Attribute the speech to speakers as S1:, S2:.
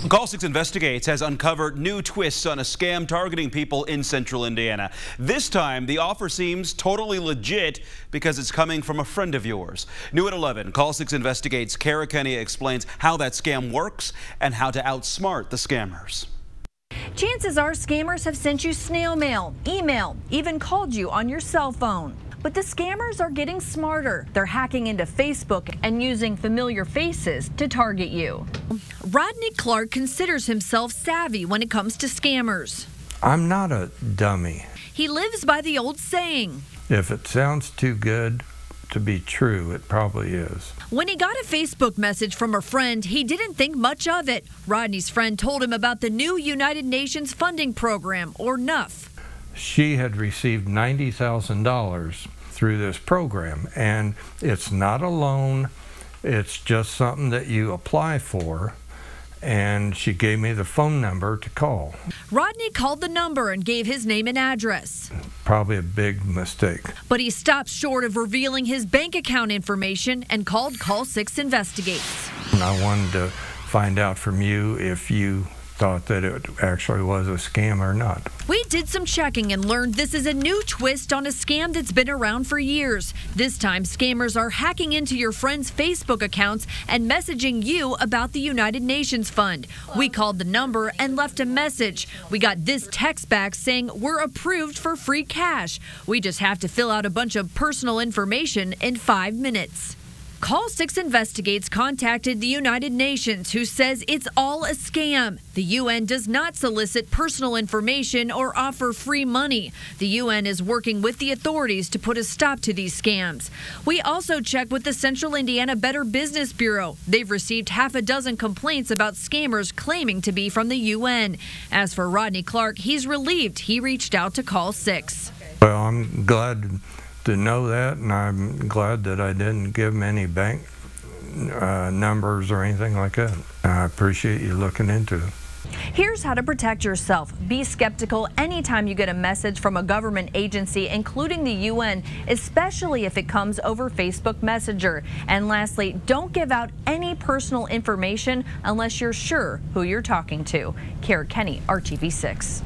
S1: Call 6 Investigates has uncovered new twists on a scam targeting people in central Indiana. This time, the offer seems totally legit because it's coming from a friend of yours. New at 11, Call 6 Investigates' Kara Kenny explains how that scam works and how to outsmart the scammers.
S2: Chances are scammers have sent you snail mail, email, even called you on your cell phone. But the scammers are getting smarter. They're hacking into Facebook and using familiar faces to target you. Rodney Clark considers himself savvy when it comes to scammers.
S3: I'm not a dummy.
S2: He lives by the old saying,
S3: if it sounds too good to be true, it probably is.
S2: When he got a Facebook message from a friend, he didn't think much of it. Rodney's friend told him about the new United Nations funding program, or NUF.
S3: She had received $90,000 through this program, and it's not a loan, it's just something that you apply for, and she gave me the phone number to call.
S2: Rodney called the number and gave his name and address.
S3: Probably a big mistake.
S2: But he stopped short of revealing his bank account information and called Call 6 Investigates.
S3: And I wanted to find out from you if you thought that it actually was a scam or not.
S2: We did some checking and learned this is a new twist on a scam that's been around for years. This time, scammers are hacking into your friends' Facebook accounts and messaging you about the United Nations Fund. We called the number and left a message. We got this text back saying we're approved for free cash. We just have to fill out a bunch of personal information in 5 minutes. Call 6 Investigates contacted the United Nations, who says it's all a scam. The UN does not solicit personal information or offer free money. The UN is working with the authorities to put a stop to these scams. We also checked with the Central Indiana Better Business Bureau. They've received half a dozen complaints about scammers claiming to be from the UN. As for Rodney Clark, he's relieved he reached out to Call 6.
S3: Well, I'm glad to know that, and I'm glad that I didn't give them any bank numbers or anything like that. I appreciate you looking into it.
S2: Here's how to protect yourself. Be skeptical anytime you get a message from a government agency, including the UN, especially if it comes over Facebook Messenger. And lastly, don't give out any personal information unless you're sure who you're talking to. Kara Kenny, RTV6.